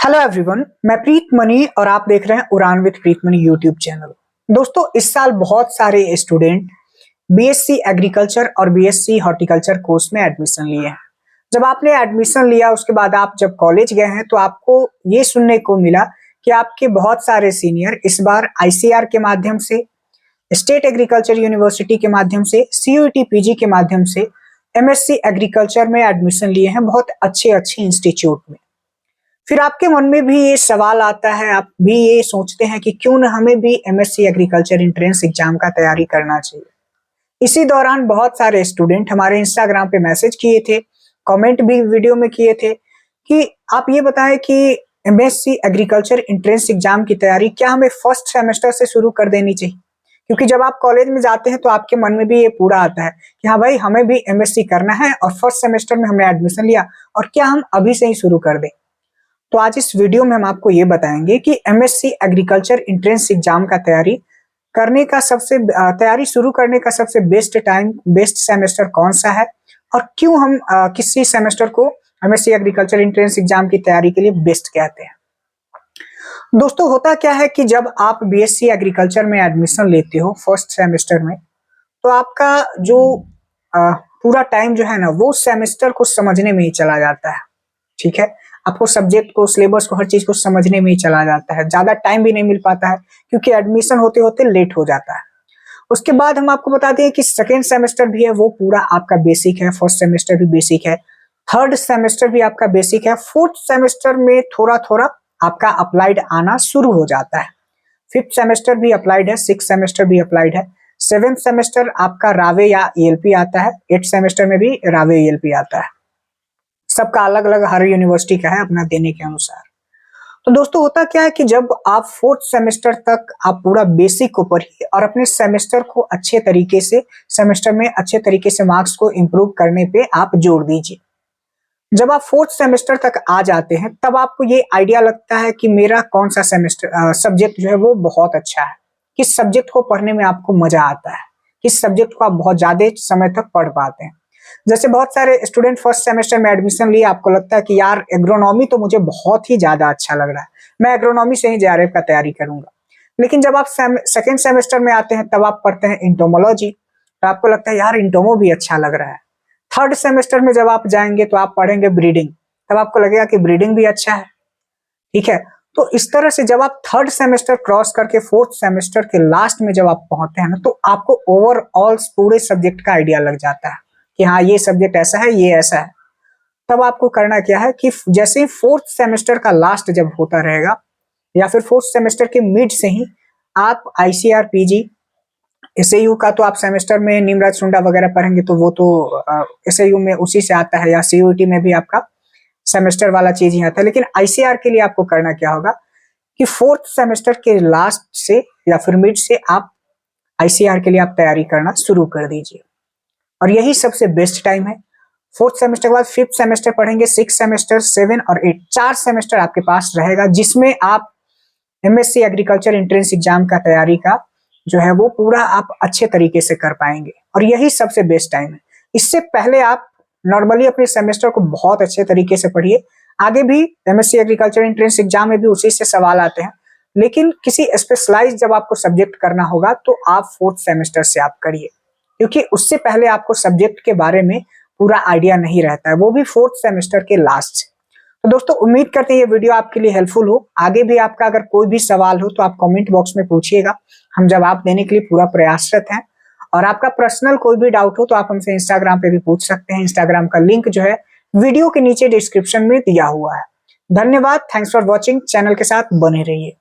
Hello everyone, मैं प्रीत money और आप देख रहे हैं उड़ान with Preet money YouTube channel. दोस्तों, इस साल बहुत सारे स्टूडेंट बीएससी एग्रीकल्चर और बीएससी हॉर्टिकल्चर कोर्स में एडमिशन लिए हैं। जब आपने एडमिशन लिया उसके बाद आप जब कॉलेज गए हैं तो आपको ये सुनने को मिला कि आपके बहुत सारे सीनियर इस बार आईसीआर के माध्यम से, स्टेट एग्रीकल्चर यूनिवर्सिटी के माध्यम से, सीयूईटी पीजी के माध्यम से एमएससी एग्रीकल्चर में एडमिशन लिए हैं बहुत अच्छे अच्छे इंस्टीट्यूट में। फिर आपके मन में भी ये सवाल आता है, आप भी ये सोचते हैं कि क्यों न हमें भी एमएससी एग्रीकल्चर एंट्रेंस एग्जाम का तैयारी करना चाहिए। इसी दौरान बहुत सारे स्टूडेंट हमारे इंस्टाग्राम पे मैसेज किए थे, कमेंट भी वीडियो में किए थे कि आप ये बताएं कि एमएससी एग्रीकल्चर एंट्रेंस एग्जाम की तैयारी क्या हमें फर्स्ट सेमेस्टर से शुरू कर देनी चाहिए। क्योंकि जब आप कॉलेज में जाते हैं तो आपके मन में भी ये पूरा आता है कि हाँ भाई, हमें भी एमएससी करना है और फर्स्ट सेमेस्टर में हमने एडमिशन लिया और क्या हम अभी से ही शुरू कर दें। तो आज इस वीडियो में हम आपको ये बताएंगे कि एमएससी एग्रीकल्चर एंट्रेंस एग्जाम का तैयारी शुरू करने का सबसे बेस्ट टाइम, बेस्ट सेमेस्टर कौन सा है और क्यों हम किसी सेमेस्टर को एमएससी एग्रीकल्चर एंट्रेंस एग्जाम की तैयारी के लिए बेस्ट कहते हैं। दोस्तों, होता क्या है कि जब आप बीएससी एग्रीकल्चर में एडमिशन लेते हो फर्स्ट सेमेस्टर में, तो आपका जो पूरा टाइम जो है ना, वो सेमेस्टर को समझने में ही चला जाता है। ठीक है, आपको सब्जेक्ट को, सिलेबस को, हर चीज को समझने में ही चला जाता है। ज्यादा टाइम भी नहीं मिल पाता है क्योंकि एडमिशन होते होते लेट हो जाता है। उसके बाद हम आपको बता दें कि सेकेंड सेमेस्टर भी है, वो पूरा आपका बेसिक है। फर्स्ट सेमेस्टर भी बेसिक है, थर्ड सेमेस्टर भी आपका बेसिक है। फोर्थ सेमेस्टर में थोड़ा थोड़ा आपका अप्लाइड आना शुरू हो जाता है। फिफ्थ सेमेस्टर भी अप्लाइड है, सिक्स सेमेस्टर भी अप्लाइड है, सेवेंथ सेमेस्टर आपका रावे या ईएलपी आता है, एट सेमेस्टर में भी रावे ईएलपी आता है। सबका अलग अलग, हर यूनिवर्सिटी का है अपना देने के अनुसार। तो दोस्तों, होता क्या है कि जब आप फोर्थ सेमेस्टर तक आप पूरा बेसिक को पढ़िए और अपने सेमेस्टर को अच्छे तरीके से, सेमेस्टर में अच्छे तरीके से मार्क्स को इम्प्रूव करने पे आप जोर दीजिए। जब आप फोर्थ सेमेस्टर तक आ जाते हैं तब आपको ये आइडिया लगता है कि मेरा कौन सा सब्जेक्ट जो है वो बहुत अच्छा है, किस सब्जेक्ट को पढ़ने में आपको मजा आता है, किस सब्जेक्ट को आप बहुत ज्यादा समय तक पढ़ पाते हैं। जैसे बहुत सारे स्टूडेंट फर्स्ट सेमेस्टर में एडमिशन लिए, आपको लगता है कि यार एग्रोनॉमी तो मुझे बहुत ही ज्यादा अच्छा लग रहा है, मैं एग्रोनॉमी से ही जेआरएफ का तैयारी करूंगा। लेकिन जब आप सेकेंड सेमेस्टर में आते हैं तब आप पढ़ते हैं इंटोमोलॉजी, तो आपको लगता है यार इंटोमो भी अच्छा लग रहा है। थर्ड सेमेस्टर में जब आप जाएंगे तो आप पढ़ेंगे ब्रीडिंग, तब आपको लगेगा कि ब्रीडिंग भी अच्छा है। ठीक है, तो इस तरह से जब आप थर्ड सेमेस्टर क्रॉस करके फोर्थ सेमेस्टर के लास्ट में जब आप पहुंचते हैं ना, तो आपको ओवरऑल पूरे सब्जेक्ट का आइडिया लग जाता है कि हाँ, ये सब्जेक्ट ऐसा है, ये ऐसा है। तब आपको करना क्या है कि जैसे ही फोर्थ सेमेस्टर का लास्ट जब होता रहेगा या फिर फोर्थ सेमेस्टर के मिड से ही आप आईसीआर पीजी, एसएयू का तो आप सेमेस्टर में निमराज सुंडा वगैरह पढ़ेंगे तो वो तो एसएयू में उसी से आता है, या सीयूईटी में भी आपका सेमेस्टर वाला चीज ही आता है। लेकिन आईसीआर के लिए आपको करना क्या होगा कि फोर्थ सेमेस्टर के लास्ट से या फिर मिड से आप आईसीआर के लिए आप तैयारी करना शुरू कर दीजिए और यही सबसे बेस्ट टाइम है। फोर्थ सेमेस्टर के बाद फिफ्थ सेमेस्टर पढ़ेंगे, सिक्स सेमेस्टर, सेवन और एट, 4 सेमेस्टर आपके पास रहेगा जिसमें आप एमएससी एग्रीकल्चर एंट्रेंस एग्जाम का तैयारी का जो है वो पूरा आप अच्छे तरीके से कर पाएंगे और यही सबसे बेस्ट टाइम है। इससे पहले आप नॉर्मली अपने सेमेस्टर को बहुत अच्छे तरीके से पढ़िए। आगे भी एमएससी एग्रीकल्चर एंट्रेंस एग्जाम में भी उसी से सवाल आते हैं, लेकिन किसी स्पेशलाइज जब आपको सब्जेक्ट करना होगा तो आप फोर्थ सेमेस्टर से आप करिए, क्योंकि उससे पहले आपको सब्जेक्ट के बारे में पूरा आइडिया नहीं रहता है, वो भी फोर्थ सेमेस्टर के लास्ट से। तो दोस्तों, उम्मीद करते हैं ये वीडियो आपके लिए हेल्पफुल हो। आगे भी आपका अगर कोई भी सवाल हो तो आप कमेंट बॉक्स में पूछिएगा, हम जवाब देने के लिए पूरा प्रयासरत हैं। और आपका पर्सनल कोई भी डाउट हो तो आप हमसे इंस्टाग्राम पे भी पूछ सकते हैं। इंस्टाग्राम का लिंक जो है वीडियो के नीचे डिस्क्रिप्शन में दिया हुआ है। धन्यवाद, थैंक्स फॉर वॉचिंग। चैनल के साथ बने रहिए।